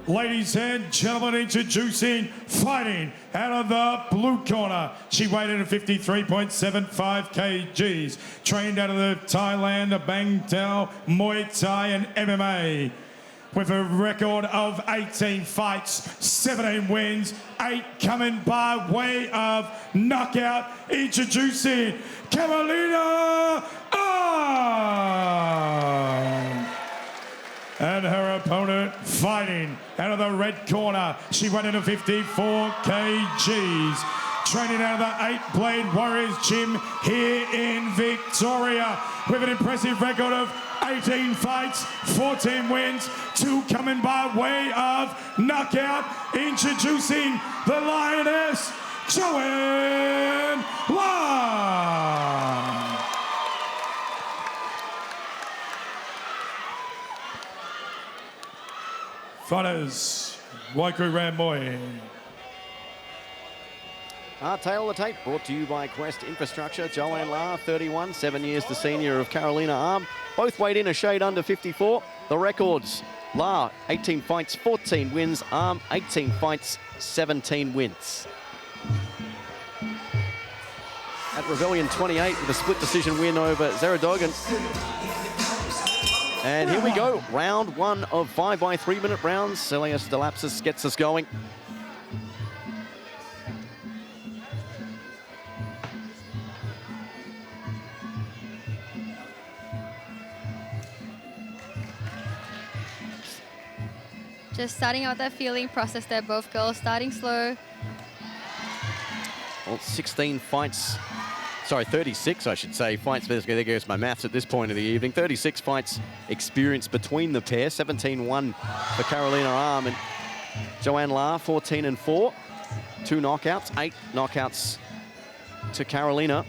Ladies and gentlemen, introducing, fighting out of the blue corner. She weighed in at 53.75 kgs. Trained out of the Thailand, the Bang Tao, Muay Thai and MMA. With a record of 18 fights, 17 wins, 8 coming by way of knockout. Introducing Karoliina and her opponent fighting out of the red corner. She went into 54 kgs. Training out of the 8 Blade Warriors gym here in Victoria with an impressive record of 18 fights, 14 wins, 2 coming by way of knockout. Introducing the Lioness, Joanne. Fighters, Waiku Ramboy. Our tail of the tape brought to you by Quest Infrastructure. Joanne La, 31, 7 years the senior of Karoliina. Both weighed in a shade under 54. The records, La, 18 fights, 14 wins. 18 fights, 17 wins. At Pavilion 28 with a split decision win over Zeradogan. And here we go, round 1 of 5 by 3-minute rounds. Celius Delapsis gets us going. Just starting out that feeling process there, both girls starting slow. Well, 16 fights, sorry, 36, I should say, fights. There goes my maths at this point of the evening. 36 fights experience between the pair. 17-1 for Karoliina and Joanne La, 14-4. 2 knockouts, 8 knockouts to Karoliina.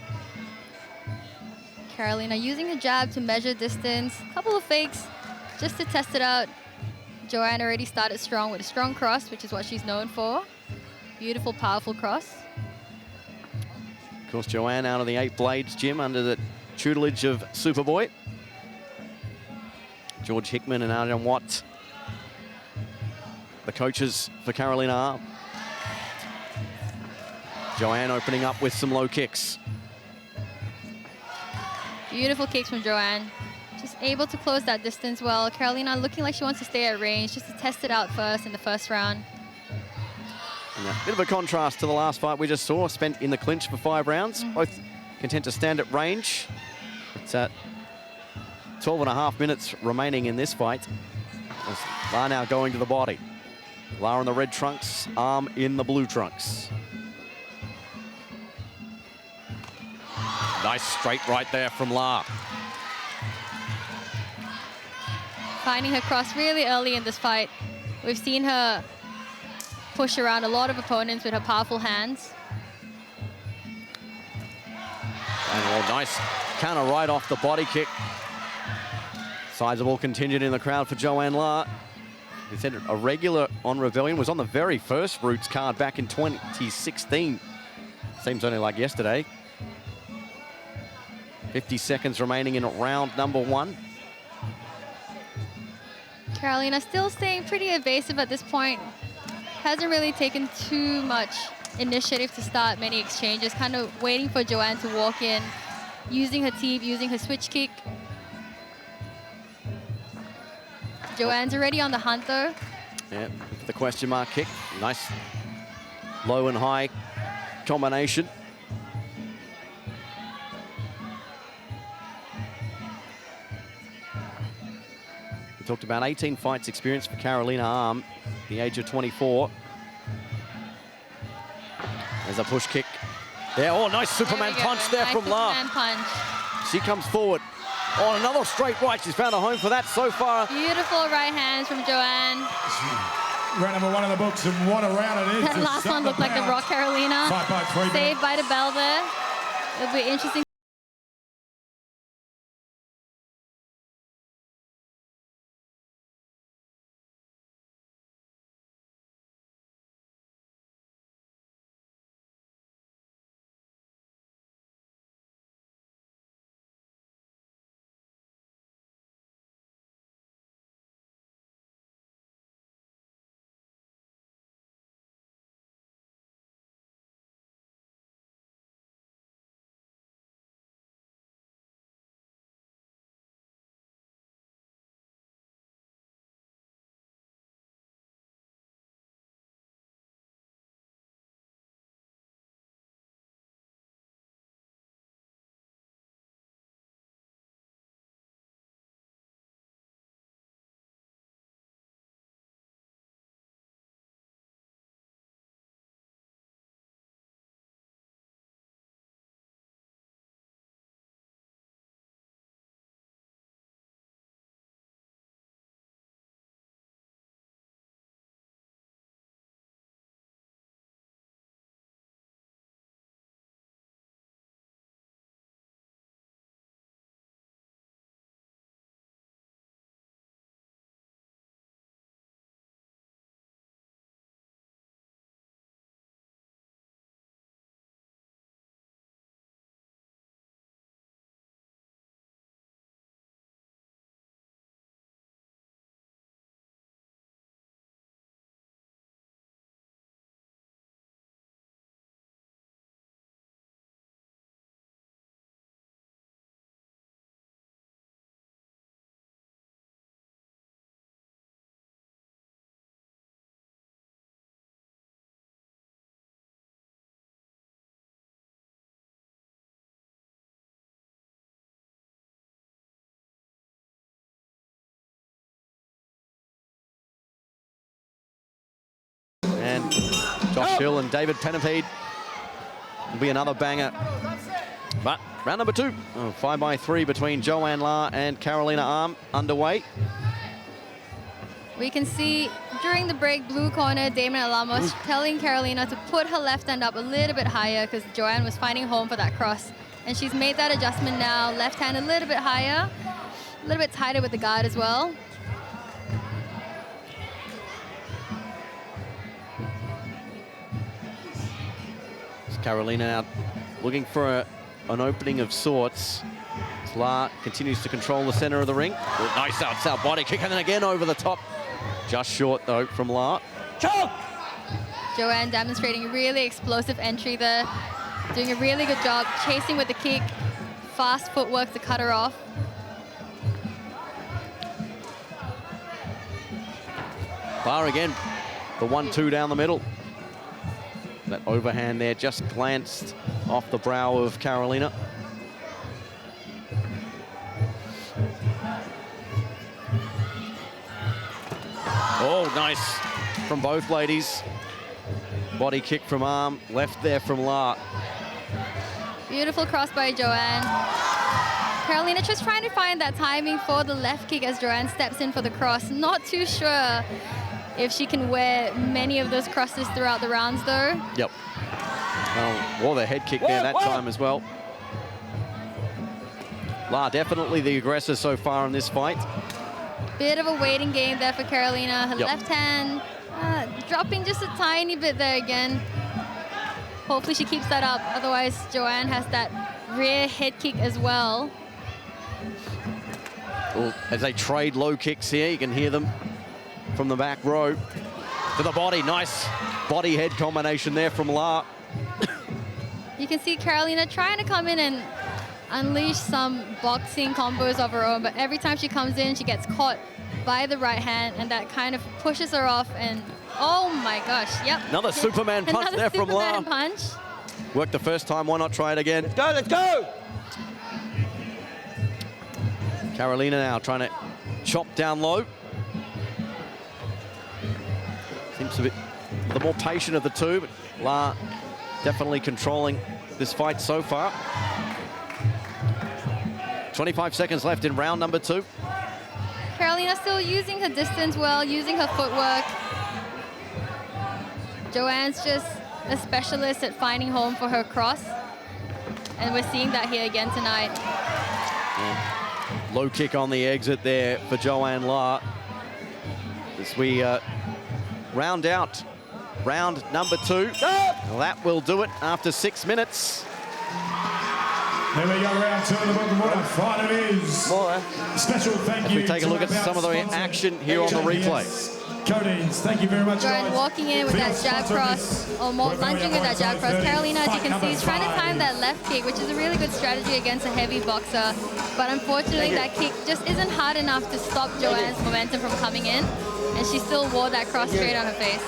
Karoliina using the jab to measure distance. A couple of fakes just to test it out. Joanne already started strong with a strong cross, which is what she's known for. Beautiful, powerful cross. Of course, Joanne out of the 8 Blades gym under the tutelage of Superboy. George Hickman and Arjun Watt, the coaches for Karoliina. Joanne opening up with some low kicks. Beautiful kicks from Joanne. Just able to close that distance well. Karoliina looking like she wants to stay at range, just to test it out first in the first round. And a bit of a contrast to the last fight we just saw, spent in the clinch for 5 rounds. Both content to stand at range. It's at 12.5 minutes remaining in this fight. La now going to the body. La in the red trunks, Arm in the blue trunks. Nice straight right there from La. Finding her cross really early in this fight. We've seen her push around a lot of opponents with her powerful hands. And nice counter right off the body kick. Sizable contingent in the crowd for Joanne La. He said a regular on Rebellion, was on the very first Roots card back in 2016. Seems only like yesterday. 50 seconds remaining in round number 1. Karoliina still staying pretty evasive at this point. Hasn't really taken too much initiative to start many exchanges, kind of waiting for Joanne to walk in, using her teep, using her switch kick. Joanne's already on the hunt though. Yeah, the question mark kick. Nice low and high combination. We talked about 18 fights experience for Karoliina, the age of 24. There's a push kick. There, oh, nice Superman punch there from La. Superman punch. She comes forward. Oh, another straight right. She's found a home for that so far. Beautiful right hands from Joanne. Round number 1 in the books, and what a round it is. That last one looked like the Rock Karoliina. Saved by the bell there. It'll be interesting. Josh Hill and David Penafeed will be another banger. But round number 2, 5x3 between Joanne La and Karoliina Arm underway. We can see during the break, blue corner, Damon Alamos telling Karoliina to put her left hand up a little bit higher because Joanne was finding home for that cross. And she's made that adjustment now. Left hand a little bit higher, a little bit tighter with the guard as well. Karoliina now looking for an opening of sorts. La continues to control the center of the ring. Oh, nice outside body kick, and then again over the top. Just short, though, from La. Joanne demonstrating really explosive entry there. Doing a really good job chasing with the kick. Fast footwork to cut her off. Bar again, the 1-2 down the middle. That overhand there just glanced off the brow of Karoliina. Oh, nice from both ladies. Body kick from Arm, left there from La. Beautiful cross by Joanne. Karoliina just trying to find that timing for the left kick as Joanne steps in for the cross. Not too sure if she can wear many of those crosses throughout the rounds, though. Yep. Wore the head kick there that time as well. La definitely the aggressor so far in this fight. Bit of a waiting game there for Karoliina. Her left hand dropping just a tiny bit there again. Hopefully she keeps that up. Otherwise, Joanne has that rear head kick as well. Well, as they trade low kicks here, you can hear them from the back row. To the body, nice body-head combination there from La. You can see Karoliina trying to come in and unleash some boxing combos of her own, but every time she comes in, she gets caught by the right hand, and that kind of pushes her off, and oh my gosh, yep. Another Superman punch there from La. Another Superman punch. Worked the first time, why not try it again? Let's go, let's go! Karoliina now trying to chop down low. Seems to be the more patient of the two, but La definitely controlling this fight so far. 25 seconds left in round number 2. Karoliina still using her distance well, using her footwork. Joanne's just a specialist at finding home for her cross. And we're seeing that here again tonight. Yeah. Low kick on the exit there for Joanne La. As we round out round number 2. Well, that will do it after 6 minutes. There we go, round 2 of the bottom. What a fight it is. Special thank you. We take a look at some of the action here on the replay. Codeines, thank you very much, Joanne guys. walking in with that jab cross, or more lunging with that jab cross. Karoliina, as you can see, is trying to time that left kick, which is a really good strategy against a heavy boxer. But unfortunately, that kick just isn't hard enough to stop Joanne's momentum from coming in. And she still wore that cross straight on her face.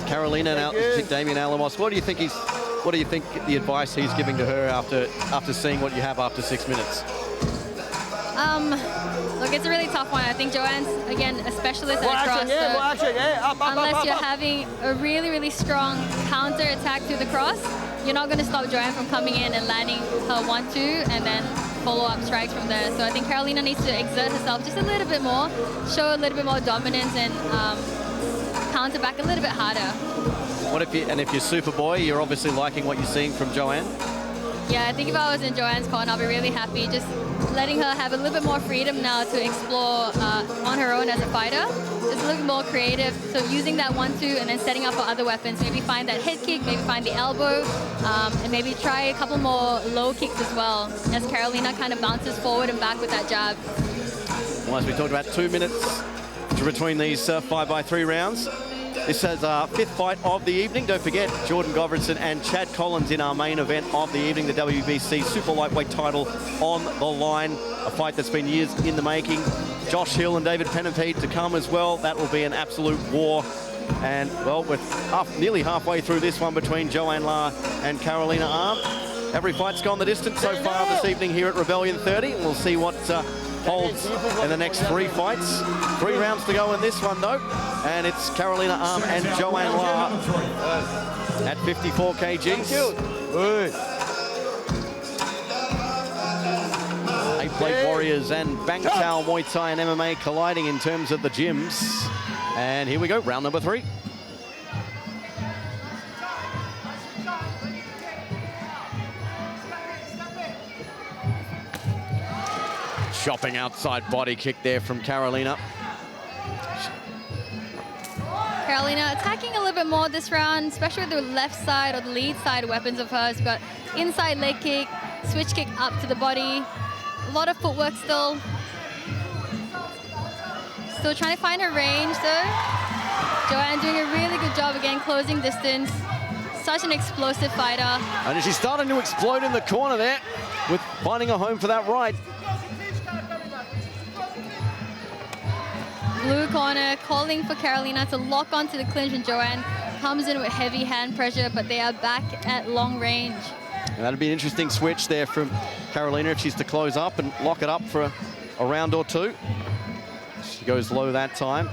Karoliina now, Damien Alamos. What do you think the advice he's giving to her after seeing what you have after 6 minutes? Look, it's a really tough one. I think Joanne's, again, a specialist at cross. Unless you're having a really, really strong counter attack through the cross, you're not going to stop Joanne from coming in and landing her 1-2 and then follow-up strikes from there. So I think Karoliina needs to exert herself just a little bit more, show a little bit more dominance, and counter back a little bit harder. If you're Superboy, you're obviously liking what you're seeing from Joanne? Yeah, I think if I was in Joanne's corner, I'll be really happy just letting her have a little bit more freedom now to explore on her own as a fighter. Just a little bit more creative. So using that 1-2 and then setting up for other weapons. Maybe find that head kick, maybe find the elbow, and maybe try a couple more low kicks as well, as Karoliina kind of bounces forward and back with that jab. Well, as we talked about, 2 minutes between these 5x3 rounds. This is our 5th fight of the evening. Don't forget, Jordan Govertson and Chad Collins in our main event of the evening, the WBC Super Lightweight title on the line. A fight that's been years in the making. Josh Hill and David Penafeed to come as well. That will be an absolute war. And, well, we're nearly halfway through this one between Joanne La and Karoliina Arm. Every fight's gone the distance so far this evening here at Rebellion 30. And we'll see what holds in the next 3 fights. 3 rounds to go in this one, though. And it's Karoliina and Joanne La at 54 kgs. Good. 8-plate Warriors and Bang Tao Muay Thai and MMA colliding in terms of the gyms. And here we go, round number 3. Chopping outside body kick there from Karoliina. Karoliina attacking a little bit more this round, especially with the left side or the lead side weapons of hers. Got inside leg kick, switch kick up to the body. A lot of footwork still. Still trying to find her range though. Joanne doing a really good job again, closing distance. Such an explosive fighter. And she's starting to explode in the corner there with finding a home for that right. Blue corner calling for Karoliina to lock onto the clinch, and Joanne comes in with heavy hand pressure, but they are back at long range. And that'd be an interesting switch there from Karoliina if she's to close up and lock it up for a round or 2. She goes low that time.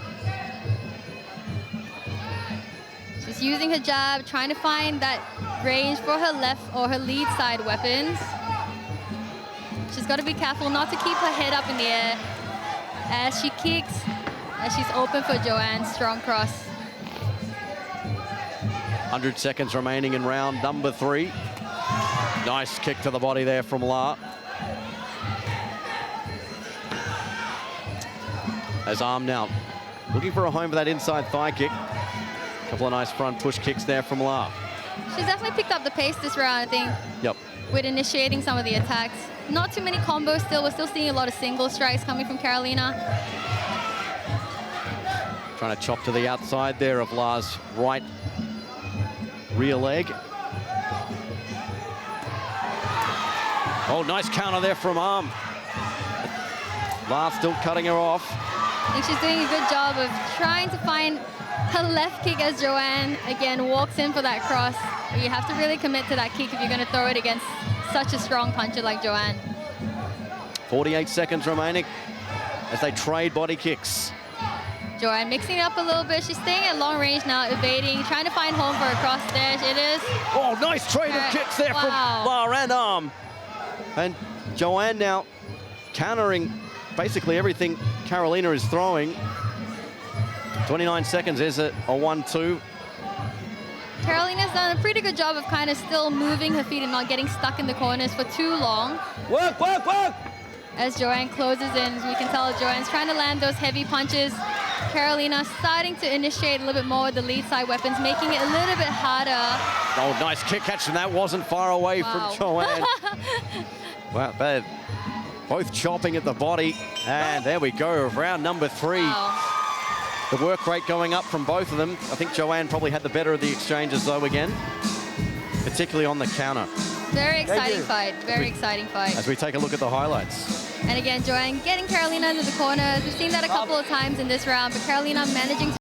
She's using her jab, trying to find that range for her left or her lead side weapons. She's got to be careful not to keep her head up in the air as she kicks, as she's open for Joanne's strong cross. 100 seconds remaining in round number 3. Nice kick to the body there from La. As Arm now looking for a home for that inside thigh kick. Couple of nice front push kicks there from La. She's definitely picked up the pace this round, I think. Yep. With initiating some of the attacks. Not too many combos still. We're still seeing a lot of single strikes coming from Karoliina. Trying to chop to the outside there of La's right rear leg. Oh, nice counter there from Arm. La still cutting her off. I think she's doing a good job of trying to find her left kick as Joanne, again, walks in for that cross. But you have to really commit to that kick if you're going to throw it against such a strong puncher like Joanne. 48 seconds remaining as they trade body kicks. Joanne mixing it up a little bit. She's staying at long range now, evading, trying to find home for a cross there. It is. Oh, nice trade of kicks there from La and Arm. And Joanne now countering basically everything Karoliina is throwing. 29 seconds, there's a 1-2. Karoliina's done a pretty good job of kind of still moving her feet and not getting stuck in the corners for too long. Work, work, work! As Joanne closes in, we can tell Joanne's trying to land those heavy punches. Karoliina starting to initiate a little bit more with the lead side weapons, making it a little bit harder. Oh, nice kick catch, and that wasn't far away from Joanne. Well, they're both chopping at the body. And there we go, round number 3. Wow. The work rate going up from both of them. I think Joanne probably had the better of the exchanges, though, again, particularly on the counter. Very exciting fight. Very exciting fight. As we take a look at the highlights. And again, Joanne getting Karoliina into the corner. We've seen that a couple of times in this round, but Karoliina managing to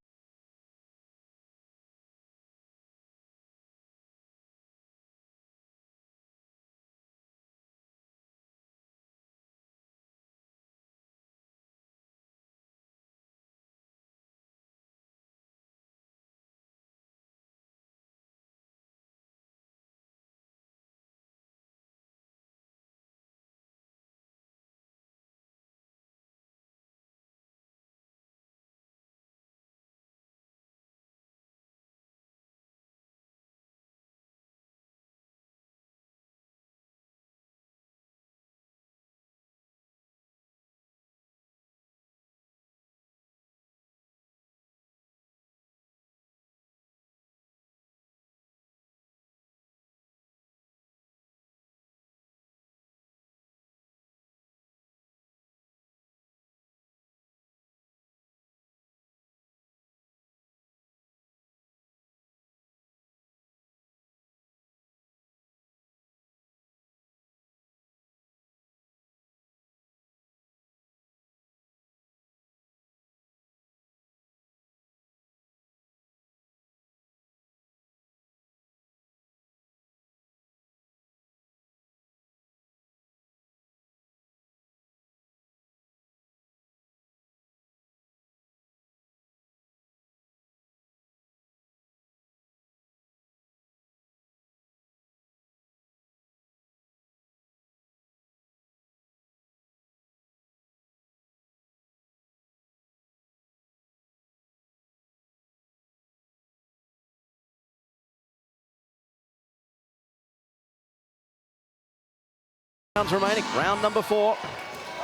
Rounds remaining. Round number 4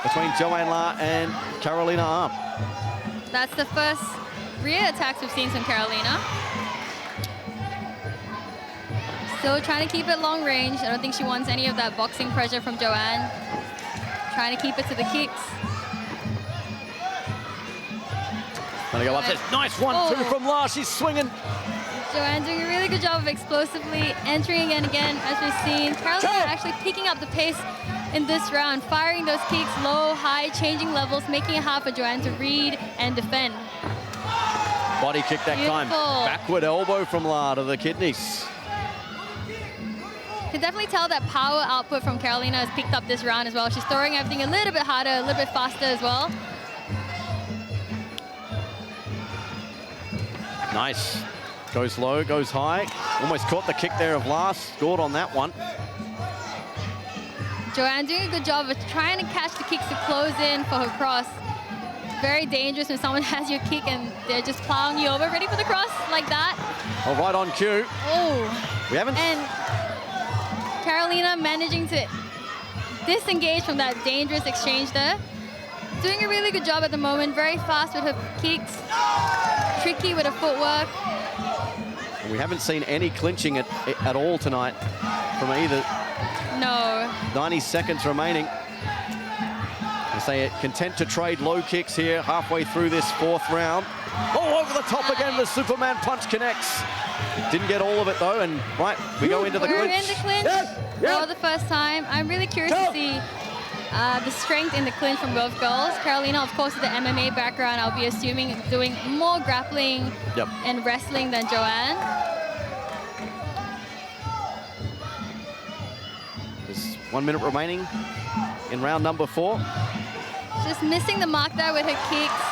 between Joanne La and Karoliina Arm. That's the first rear attacks we've seen from Karoliina. Still trying to keep it long range. I don't think she wants any of that boxing pressure from Joanne. Trying to keep it to the kicks. Gonna go upstairs. Nice 1-2 from La. She's swinging. Joanne doing a really good job of explosively entering and again, as we've seen. Karoliina actually picking up the pace in this round, firing those kicks low, high, changing levels, making it hard for Joanne to read and defend. Body kick that time. Backward elbow from La to the kidneys. You can definitely tell that power output from Karoliina has picked up this round as well. She's throwing everything a little bit harder, a little bit faster as well. Nice. Goes low, goes high. Almost caught the kick there of La. Scored on that one. Joanne doing a good job of trying to catch the kicks to close in for her cross. Very dangerous when someone has your kick and they're just plowing you over, ready for the cross like that. Oh, right on cue. Oh. We haven't... And Karoliina managing to disengage from that dangerous exchange there. Doing a really good job at the moment. Very fast with her kicks. Tricky with her footwork. We haven't seen any clinching at all tonight from either. No. 90 seconds remaining. I say content to trade low kicks here halfway through this 4th round. Oh, over the top again, the Superman punch connects. Didn't get all of it though, and right, we go into the clinch. We're in the clinch for the first time. I'm really curious to see the strength in the clinch from both girls. Karoliina, of course, with the MMA background, I'll be assuming doing more grappling and wrestling than Joanne. There's 1 minute remaining in round number 4. Just missing the mark there with her kicks.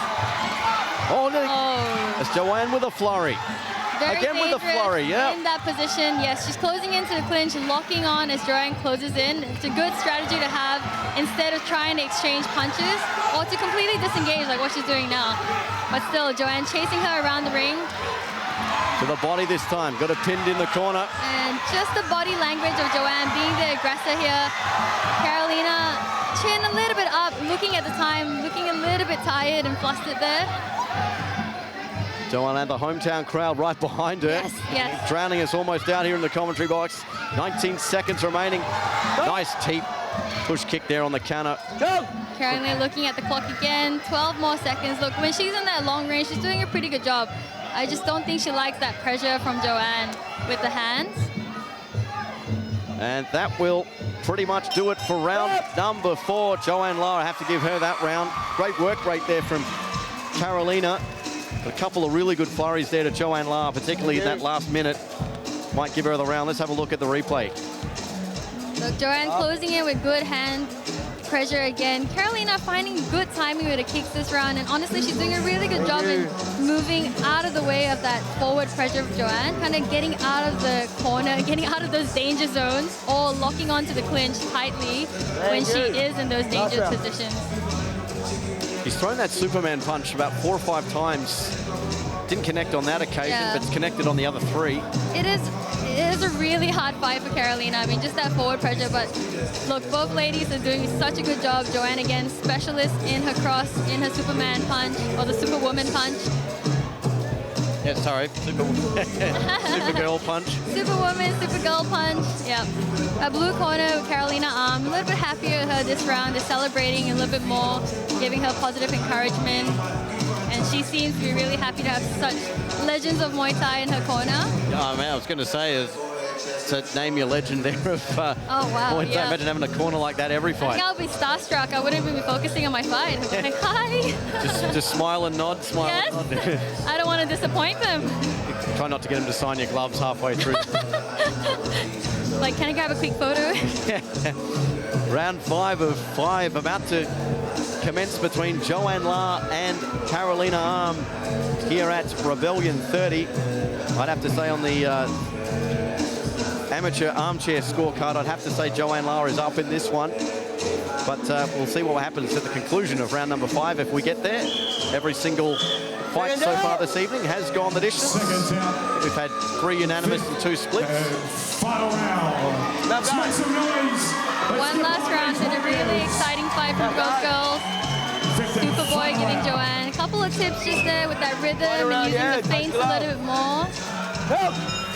Oh, no. It's Joanne with a flurry. Very again with a flurry, yeah. In that position, yes, she's closing into the clinch, locking on as Joanne closes in. It's a good strategy to have instead of trying to exchange punches or to completely disengage like what she's doing now. But still, Joanne chasing her around the ring. To the body this time, got her pinned in the corner. And just the body language of Joanne being the aggressor here. Karoliina, chin a little bit up, looking at the time, looking a little bit tired and flustered there. Joanne and the hometown crowd right behind her. Yes, yes. Drowning us almost out here in the commentary box. 19 seconds remaining. Nice deep push kick there on the counter. Karoliina looking at the clock again. 12 more seconds. Look, when she's in that long range, she's doing a pretty good job. I just don't think she likes that pressure from Joanne with the hands. And that will pretty much do it for round number 4. Joanne La, I have to give her that round. Great work rate there from Karoliina. A couple of really good flurries there to Joanne La, particularly in that last minute. Might give her the round. Let's have a look at the replay. Look, Joanne closing in with good hand pressure again. Karoliina finding good timing with the kicks this round, and honestly, she's doing a really good job in moving out of the way of that forward pressure of Joanne, kind of getting out of the corner, getting out of those danger zones, or locking onto the clinch tightly when she is in those dangerous positions. He's thrown that Superman punch about 4 or 5 times. Didn't connect on that occasion, but it's connected on the other 3. It is a really hard fight for Karoliina. I mean, just that forward pressure. But look, both ladies are doing such a good job. Joanne, again, specialist in her cross, in her Superman punch, or the Superwoman punch. Yeah, sorry, Supergirl punch. Superwoman, Supergirl punch, yeah. A blue corner, Karoliina Arm. A little bit happier with her this round. They're celebrating a little bit more, giving her positive encouragement. And she seems to be really happy to have such legends of Muay Thai in her corner. Oh, man, I was going to say, to name your legend there of oh, wow, Muay Thai. Imagine having a corner like that every fight. I think I'll be starstruck. I wouldn't even be focusing on my fight. I'd be like, hi. just smile and nod, smile and nod. I don't want to disappoint them. Try not to get them to sign your gloves halfway through. Like, can I grab a quick photo? Round 5 of 5 about to commence between Joanne La and Karoliina Arm here at Rebellion 30. I'd have to say on the amateur armchair scorecard, I'd have to say Joanne La is up in this one. But we'll see what happens at the conclusion of round number 5 if we get there. Every single fight so far this evening has gone the distance. We've had 3 unanimous and 2 splits. Final round. Let's make some noise One last round in a really exciting fight from both girls. Superboy giving Joanne a couple of tips just there with that rhythm and using the feints a little bit more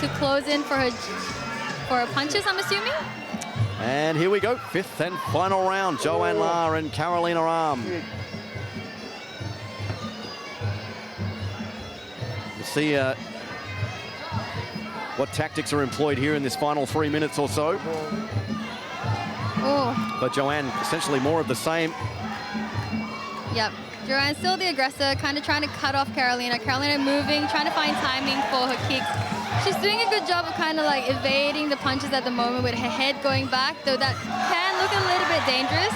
to close in for her punches, I'm assuming. And here we go, 5th and final round. Joanne La and Karoliina Arm. We'll see what tactics are employed here in this final 3 minutes or so. Oh. But Joanne, essentially more of the same. Yep. Joanne's still the aggressor, kind of trying to cut off Karoliina. Karoliina moving, trying to find timing for her kicks. She's doing a good job of kind of like evading the punches at the moment with her head going back, though that can look a little bit dangerous,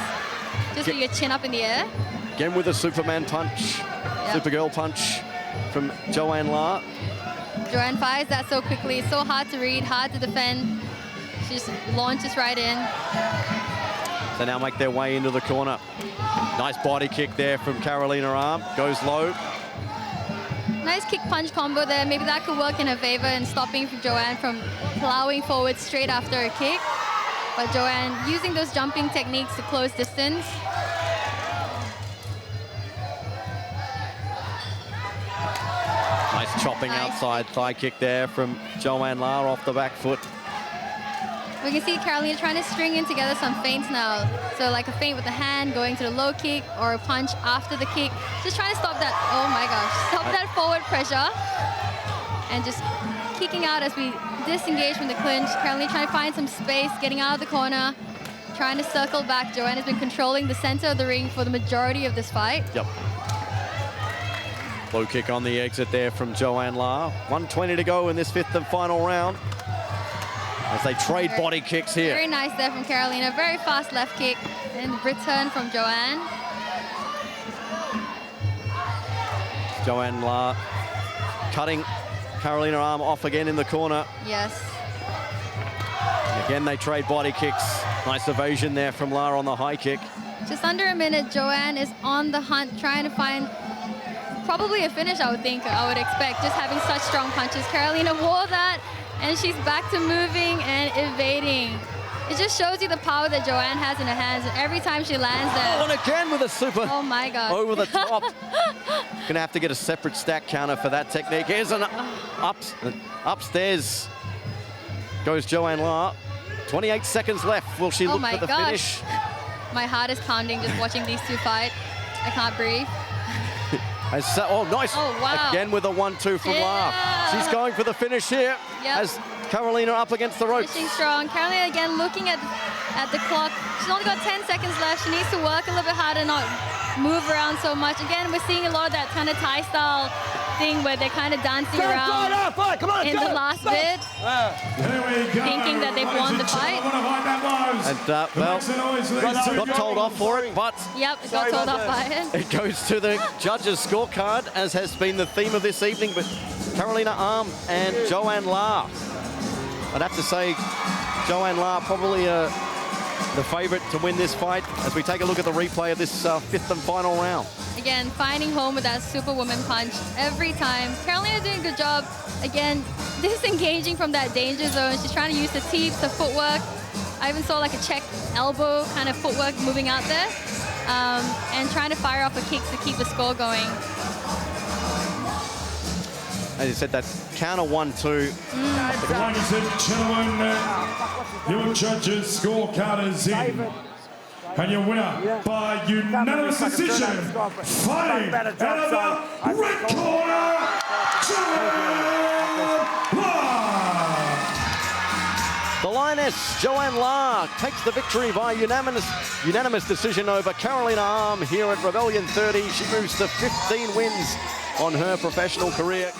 just with your chin up in the air. Again with a Superman punch, Supergirl punch from Joanne La. Joanne fires that so quickly. It's so hard to read, hard to defend. She just launches right in. They now make their way into the corner. Nice body kick there from Karoliina Arm. Goes low. Nice kick-punch combo there. Maybe that could work in her favor in stopping Joanne from plowing forward straight after a kick. But Joanne using those jumping techniques to close distance. Nice chopping outside thigh kick there from Joanne La off the back foot. We can see Karoliina trying to string in together some feints now. So like a feint with the hand, going to the low kick, or a punch after the kick. Just trying to stop that, oh my gosh, stop that forward pressure. And just kicking out as we disengage from the clinch. Karoliina trying to find some space, getting out of the corner, trying to circle back. Joanne has been controlling the center of the ring for the majority of this fight. Yep. Low kick on the exit there from Joanne La. 1:20 to go in this 5th and final round. As they trade body kicks here. Very nice there from Karoliina. Very fast left kick and return from Joanne. Joanne La cutting Karoliina Arm off again in the corner. Yes. And again, they trade body kicks. Nice evasion there from La on the high kick. Just under a minute, Joanne is on the hunt, trying to find probably a finish, I would think, I would expect, just having such strong punches. Karoliina wore that. And she's back to moving and evading. It just shows you the power that Joanne has in her hands. And every time she lands that. Oh, and again with a super. Oh my God. Over the top. Gonna have to get a separate stack counter for that technique. Here's an upstairs goes Joanne La. 28 seconds left. Will she look for the finish? My heart is pounding just watching these two fight. I can't breathe. Oh, nice. Oh, wow. Again with a 1-2 from La. She's going for the finish here. Yep. As Karoliina up against the ropes. Finishing strong. Karoliina again looking at the clock. She's only got 10 seconds left. She needs to work a little bit harder, not move around so much. Again, we're seeing a lot of that kind of Thai style thing where they're kind of dancing around in the last bit, thinking that they've won the fight. And, well, got told off for it, but... Yep, it got told off by it. It goes to the judges' scorecard, as has been the theme of this evening, but Karoliina Arm and Joanne La. I'd have to say Joanne La probably the favourite to win this fight as we take a look at the replay of this 5th and final round. Again, finding home with that Superwoman punch every time. Karoliina doing a good job, again, disengaging from that danger zone. She's trying to use the teeps, the footwork. I even saw like a check elbow kind of footwork moving out there, and trying to fire off the kicks to keep the score going. As you said, that counter 1-2. Ladies and gentlemen, your judges' scorecard is in. And your winner by unanimous decision, fighting out of the red corner, Joanne La. The Lioness, Joanne La, takes the victory by unanimous decision over Karoliina Arm here at Rebellion 30. She moves to 15 wins on her professional career.